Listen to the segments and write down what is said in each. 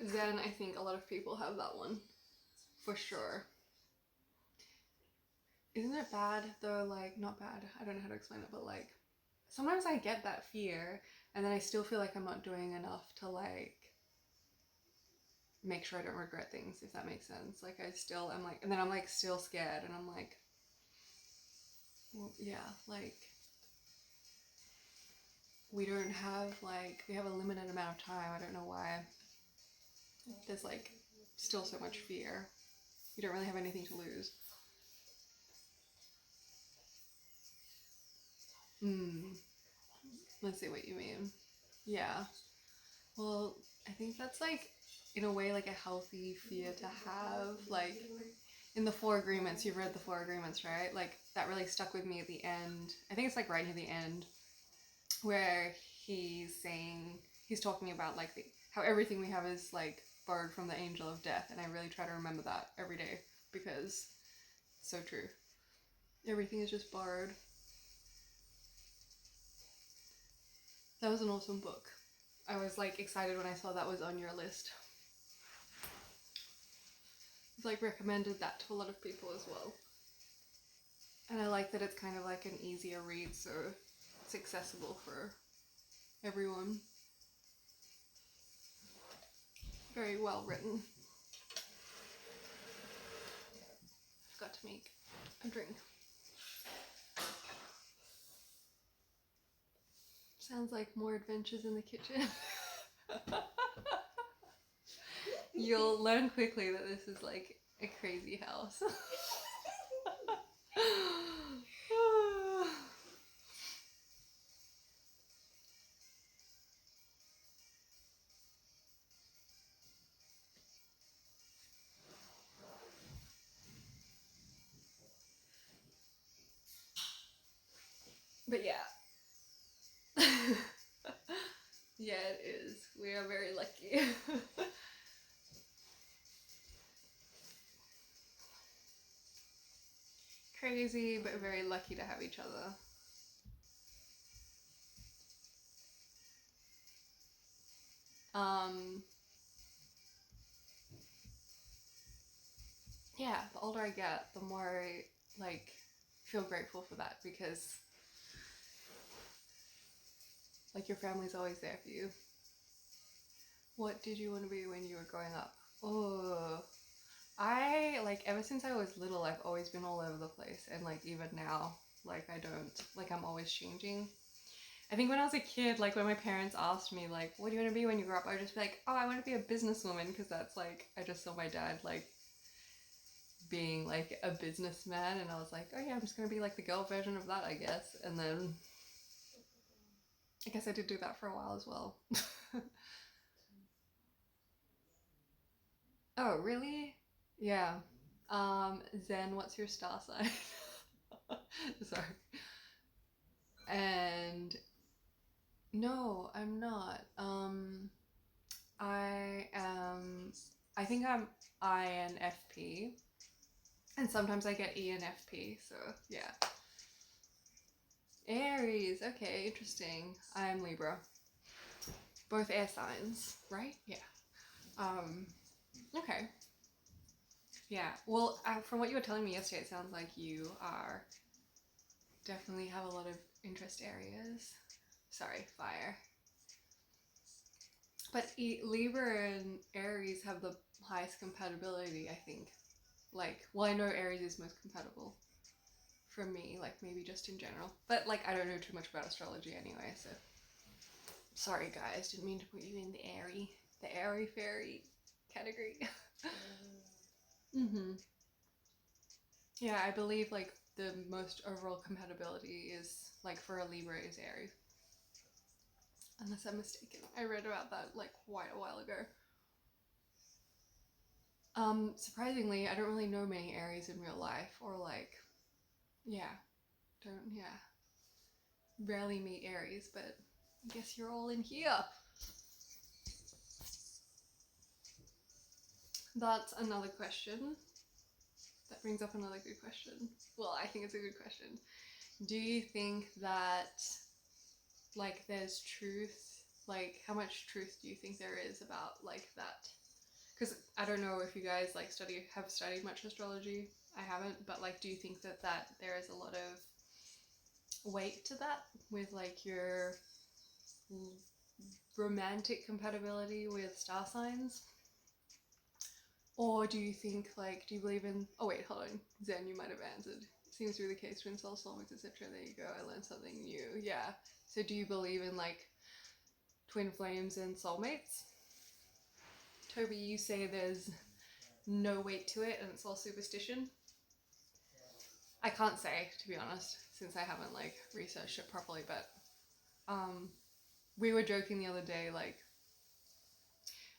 Zen, I think a lot of people have that one. For sure. Isn't it bad though? Like, not bad. I don't know how to explain it, but like, sometimes I get that fear and then I still feel like I'm not doing enough to like make sure I don't regret things, if that makes sense. Like I still am like, and then I'm like still scared and I'm like, well, yeah, like we don't have like, we have a limited amount of time. I don't know why there's like still so much fear. You don't really have anything to lose. Let's see what you mean. Yeah. Well, I think that's like, in a way, like a healthy fear to have. Like, in the Four Agreements, you've read the Four Agreements, right? Like, that really stuck with me at the end. I think it's like right near the end, where he's saying, he's talking about like how everything we have is like borrowed from the angel of death. And I really try to remember that every day because it's so true. Everything is just borrowed. That was an awesome book. I was like excited when I saw that was on your list. I've like recommended that to a lot of people as well. And I like that it's kind of like an easier read, so it's accessible for everyone. Very well written. Forgot to make a drink. Sounds like more adventures in the kitchen. You'll learn quickly that this is like a crazy house. But yeah. Yeah, it is. We are very lucky. Crazy, but very lucky to have each other. Yeah, the older I get, the more I like feel grateful for that, because like your family's always there for you. What did you want to be when you were growing up? Oh, I like ever since I was little, I've always been all over the place, and like even now, like I don't, like I'm always changing. I think when I was a kid, like when my parents asked me like, what do you want to be when you grow up? I would just be like, oh, I want to be a businesswoman, because that's like, I just saw my dad like being like a businessman, and I was like, oh yeah, I'm just gonna be like the girl version of that, I guess. And then I guess I did do that for a while as well. Oh, really? Yeah. Zen, what's your star sign? Sorry. And no, I'm not. I am, I think I'm INFP, and sometimes I get ENFP, so yeah. Aries, okay, interesting. I'm Libra. Both air signs, right? Yeah. Okay. Yeah, well, from what you were telling me yesterday, it sounds like you are definitely have a lot of interest areas. Sorry, fire. But Libra and Aries have the highest compatibility, I think. Like, well, I know Aries is most compatible for me, like maybe just in general. But like, I don't know too much about astrology anyway, so. Sorry guys, didn't mean to put you in the airy fairy category. Yeah, I believe like the most overall compatibility is like for a Libra is Aries. Unless I'm mistaken. I read about that like quite a while ago. Surprisingly, I don't really know many Aries in real life, or like, yeah, rarely meet Aries, but I guess you're all in here. That's another question. That brings up another good question. Well, I think it's a good question. Do you think that like there's truth, like how much truth do you think there is about like that because I don't know if you guys like have studied much astrology. I haven't, but like, do you think that there is a lot of weight to that with like your romantic compatibility with star signs? Or do you think like, do you believe in, oh wait, hold on, Zen, you might have answered. Seems to be the case, twin souls, soulmates, etc. There you go, I learned something new. Yeah. So do you believe in like twin flames and soulmates? Toby, you say there's no weight to it and it's all superstition. I can't say, to be honest, since I haven't like researched it properly, but we were joking the other day, like,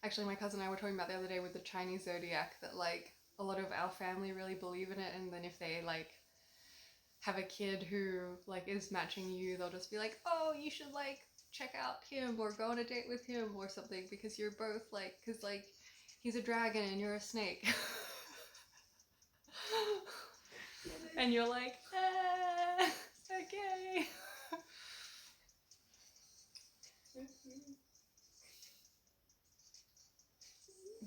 actually my cousin and I were talking about the other day with the Chinese zodiac that like a lot of our family really believe in it, and then if they like have a kid who like is matching you, they'll just be like, oh, you should like check out him or go on a date with him or something because you're both like, because like he's a dragon and you're a snake. And you're like, okay.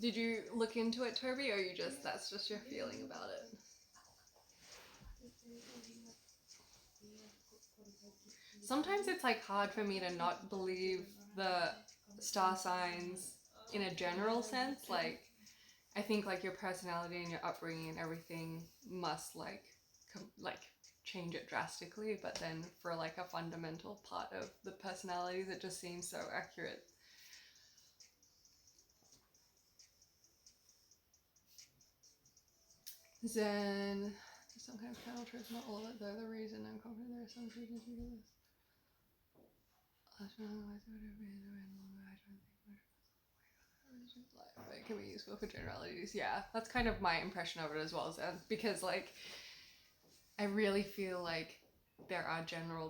Did you look into it, Toby, or that's just your feeling about it? Sometimes it's like hard for me to not believe the star signs in a general sense. Like, I think like your personality and your upbringing and everything must like change it drastically, but then for like a fundamental part of the personalities, it just seems so accurate. Zen, some kind of panel truth, not all of it though. The reason I'm confident there are some reasons to do this. It can be useful for generalities. Yeah, that's kind of my impression of it as well, Zen, because like I really feel like there are general